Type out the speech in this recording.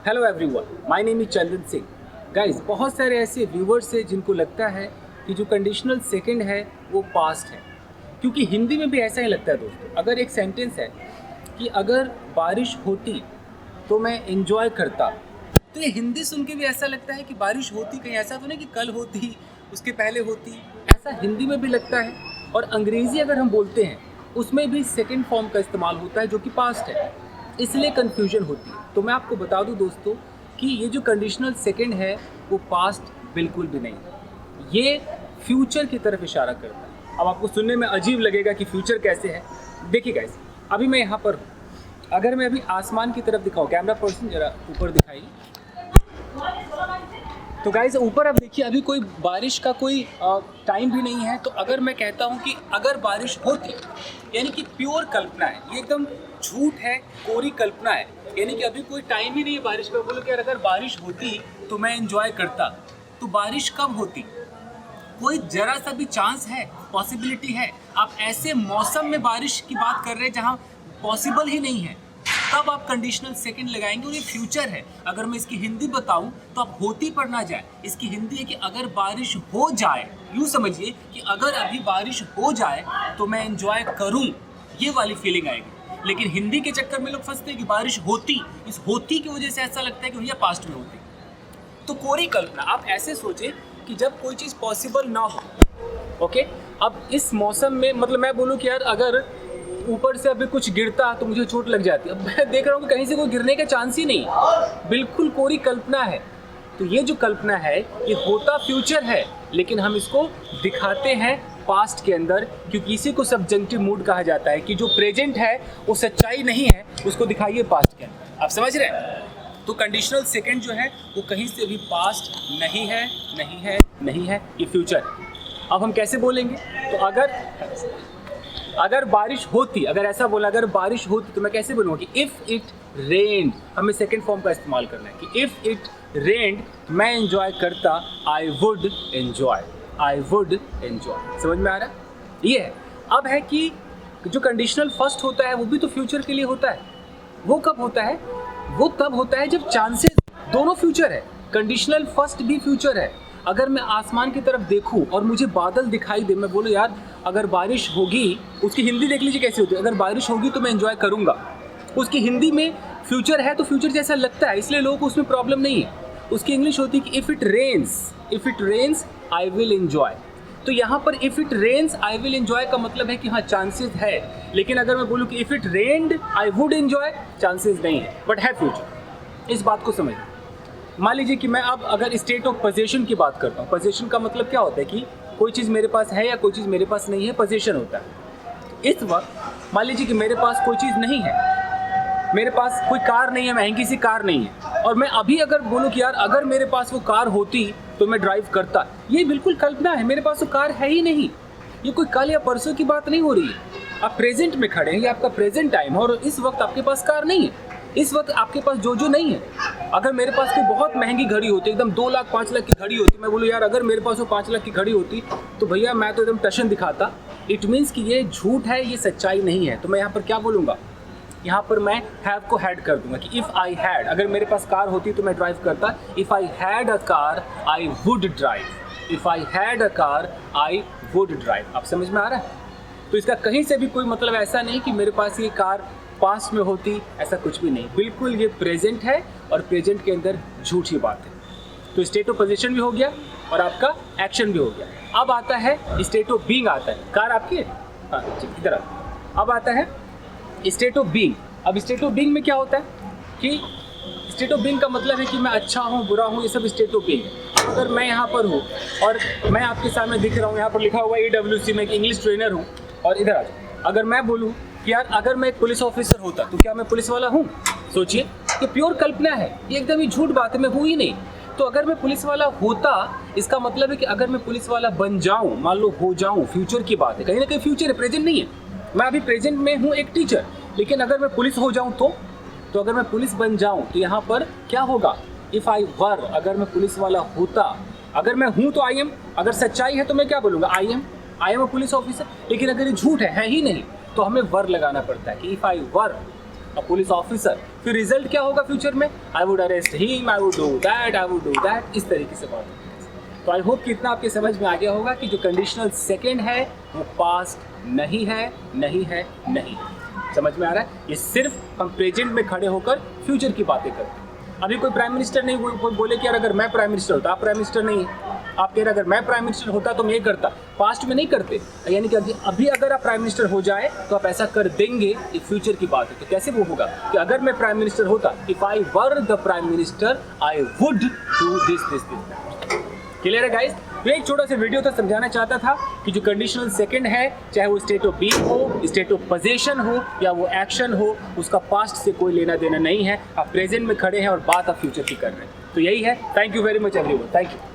Hello everyone, my name is Chandan Singh. Guys, बहुत सारे ऐसे व्यूवर्स हैं जिनको लगता है कि जो कंडीशनल सेकंड है वो पास्ट है, क्योंकि हिंदी में भी ऐसा ही लगता है दोस्तों। अगर एक सेंटेंस है कि अगर बारिश होती तो मैं एंजॉय करता, तो ये हिंदी सुन के भी ऐसा लगता है कि बारिश होती, कहीं ऐसा तो नहीं कि कल होती, उसके पहले होती। ऐसा हिंदी में भी लगता है। और अंग्रेज़ी अगर हम बोलते हैं उसमें भी सेकंड फॉर्म का इस्तेमाल होता है जो कि पास्ट है, इसलिए कन्फ्यूजन होती है। तो मैं आपको बता दूं दोस्तों कि ये जो कंडीशनल सेकंड है वो पास्ट बिल्कुल भी नहीं है, ये फ्यूचर की तरफ इशारा करता है। अब आपको सुनने में अजीब लगेगा कि फ्यूचर कैसे है। देखिए गाइस, अभी मैं यहाँ पर हूँ, अगर मैं अभी आसमान की तरफ दिखाऊँ, कैमरा पर्सन जरा ऊपर दिखाइए, तो गाइस ऊपर आप देखिए अभी कोई बारिश का कोई टाइम भी नहीं है। तो अगर मैं कहता हूँ कि अगर बारिश होती, यानी कि प्योर कल्पना है, ये एकदम झूठ है, कोरी कल्पना है, यानी कि अभी कोई टाइम ही नहीं है बारिश का। बोलो कि यार अगर बारिश होती तो मैं एंजॉय करता, तो बारिश कब होती? कोई जरा सा भी चांस है, पॉसिबिलिटी है? आप ऐसे मौसम में बारिश की बात कर रहे हैं जहाँ पॉसिबल ही नहीं है, तब आप कंडीशनल सेकंड लगाएंगे। और ये फ्यूचर है। अगर मैं इसकी हिंदी बताऊं तो आप होती पर ना जाए। इसकी हिंदी है कि अगर बारिश हो जाए, यूँ समझिए कि अगर अभी बारिश हो जाए तो मैं एंजॉय करूं, ये वाली फीलिंग आएगी। लेकिन हिंदी के चक्कर में लोग फंसते हैं कि बारिश होती, इस होती की वजह से ऐसा लगता है कि भैया पास्ट में होती। तो कोरी कल्पना, आप ऐसे सोचे कि जब कोई चीज़ पॉसिबल ना हो, ओके। अब इस मौसम में मतलब मैं बोलूँ कि यार अगर ऊपर से अभी कुछ गिरता तो मुझे चोट लग जाती। अब मैं देख रहा हूँ कि कहीं से कोई गिरने का चांस ही नहीं, बिल्कुल कोरी कल्पना है। तो ये जो कल्पना है ये होता फ्यूचर है, लेकिन हम इसको दिखाते हैं पास्ट के अंदर, क्योंकि इसी को सब्जेक्टिव मूड कहा जाता है कि जो प्रेजेंट है वो सच्चाई नहीं है, उसको दिखाइए पास्ट के अंदर। आप समझ रहे हैं? तो कंडीशनल सेकंड जो है वो कहीं से भी पास्ट नहीं है, नहीं है, नहीं है, ये फ्यूचर है। अब हम कैसे बोलेंगे? तो अगर बारिश होती, अगर ऐसा बोला अगर बारिश होती, तो मैं कैसे बोलूँगा कि इफ़ इट रेन्ड, हमें सेकंड फॉर्म का इस्तेमाल करना है कि इफ़ इट रेन्ड मैं एंजॉय करता, I would enjoy, I would enjoy. समझ में आ रहा है? ये है। अब है कि जो कंडीशनल फर्स्ट होता है वो भी तो फ्यूचर के लिए होता है। वो कब होता है? वो तब होता है जब चांसेस दोनों फ्यूचर है, कंडीशनल फर्स्ट भी फ्यूचर है। अगर मैं आसमान की तरफ देखूं और मुझे बादल दिखाई दे, मैं बोलूँ यार अगर बारिश होगी, उसकी हिंदी देख लीजिए कैसे होती है, अगर बारिश होगी तो मैं एंजॉय करूंगा। उसकी हिंदी में फ्यूचर है तो फ्यूचर जैसा लगता है, इसलिए लोगों को उसमें प्रॉब्लम नहीं है। उसकी इंग्लिश होती है कि if it rains I will enjoy. तो यहाँ पर if it rains I will enjoy का मतलब है कि हाँ चांसेस है, लेकिन अगर मैं बोलूँ कि if it rained I would enjoy, chances नहीं है, बट है फ्यूचर। इस बात को समझिए। मान लीजिए कि मैं अब अगर स्टेट ऑफ पोजीशन की बात करता हूँ, पोजीशन का मतलब क्या होता है कि कोई चीज़ मेरे पास है या कोई चीज़ मेरे पास नहीं है, पोजीशन होता है। इस वक्त मान लीजिए कि मेरे पास कोई चीज़ नहीं है, मेरे पास कोई कार नहीं है, महंगी सी कार नहीं है, और मैं अभी अगर बोलूँ कि यार अगर मेरे पास वो कार होती तो मैं ड्राइव करता, ये बिल्कुल कल्पना है। मेरे पास वो कार है ही नहीं, ये कोई कल या परसों की बात नहीं हो रही है। आप प्रेजेंट में खड़े हैं, ये आपका प्रेजेंट टाइम है, और इस वक्त आपके पास कार नहीं है, इस वक्त आपके पास जो नहीं है। अगर मेरे पास कोई बहुत महंगी घड़ी होती, एकदम 2 लाख 5 लाख की घड़ी होती, मैं बोलूँ यार अगर मेरे पास वो 5 लाख की घड़ी होती तो भैया मैं तो एकदम टशन दिखाता। इट मीन्स कि ये झूठ है, ये सच्चाई नहीं है। तो मैं यहाँ पर क्या बोलूँगा? यहाँ पर मैं हैव को हैड कर दूंगा कि इफ़ आई हैड, अगर मेरे पास कार होती तो मैं ड्राइव करता। If I had a car I would drive, if I had a car I would drive. आप समझ में आ रहा है? तो इसका कहीं से भी कोई मतलब ऐसा नहीं कि मेरे पास ये कार पास्ट में होती, ऐसा कुछ भी नहीं। बिल्कुल ये प्रेजेंट है, और प्रेजेंट के अंदर झूठी बात है। तो स्टेट ऑफ पोजीशन भी हो गया और आपका एक्शन भी हो गया। अब आता है स्टेट ऑफ बीइंग आता है। कार आपकी है? हाँ इधर अब आता है स्टेट ऑफ बीइंग। अब स्टेट ऑफ बीइंग में क्या होता है कि स्टेट ऑफ बीइंग का मतलब है कि मैं अच्छा हूँ, बुरा हूँ, ये सब स्टेट ऑफ बीइंग है। अगर मैं यहाँ पर हूँ और मैं आपके सामने दिख रहा हूँ, यहाँ पर लिखा हुआ है AWC में, एक इंग्लिश ट्रेनर हूँ, और इधर आ जाओ, अगर मैं बोलूँ कि यार अगर मैं एक पुलिस ऑफिसर होता तो क्या मैं पुलिस वाला हूँ? सोचिए, ये प्योर कल्पना है, ये एकदम ही झूठ बात है, मैं हूँ ही नहीं। तो अगर मैं पुलिस वाला होता, इसका मतलब है कि अगर मैं पुलिस वाला बन जाऊँ, मान लो हो जाऊँ, फ्यूचर की बात है, कहीं ना कहीं फ्यूचर है, प्रेजेंट नहीं है। मैं अभी प्रेजेंट में हूँ एक टीचर, लेकिन अगर मैं पुलिस हो जाऊँ तो अगर मैं पुलिस बन जाऊँ तो यहाँ पर क्या होगा? इफ़ आई वर, अगर मैं पुलिस वाला होता, अगर मैं हूँ तो आई एम, अगर सच्चाई है तो मैं क्या बोलूँगा? I am a police officer. लेकिन अगर ये झूठ है ही नहीं, तो हमें वर लगाना पड़ता है कि if I were a police officer, फिर रिजल्ट क्या होगा फ्यूचर में, I would arrest him, I would do that, I would do that, इस तरीके से बात होगी। तो आई होप कि इतना आपके समझ में आ गया होगा कि जो कंडीशनल सेकेंड है वो पास्ट नहीं है, नहीं है, नहीं है। समझ में आ रहा है? ये सिर्फ हम प्रेजेंट में खड़े होकर फ्यूचर की बातें करते हैं। अभी कोई प्राइम मिनिस्टर नहीं, कोई बोले कि यार अगर मैं प्राइम मिनिस्टर होता, आप प्राइम मिनिस्टर नहीं है, आप कह रहे अगर मैं प्राइम मिनिस्टर होता तो मैं ये करता, पास्ट में नहीं करते, यानी कि अभी अगर आप प्राइम मिनिस्टर हो जाए तो आप ऐसा कर देंगे, ये फ्यूचर की बात है। तो कैसे वो होगा कि अगर मैं प्राइम मिनिस्टर होता, if I were the prime minister I would do this. Clear है गाइस? तो एक छोटा सा वीडियो तो समझाना चाहता था कि जो कंडीशनल सेकंड है, चाहे वो स्टेट ऑफ बीइंग हो, स्टेट ऑफ पोजीशन हो या वो एक्शन हो, उसका पास्ट से कोई लेना देना नहीं है। आप प्रेजेंट में खड़े हैं और बात आप फ्यूचर की कर रहे हैं। तो यही है। Thank you very much everyone, thank you.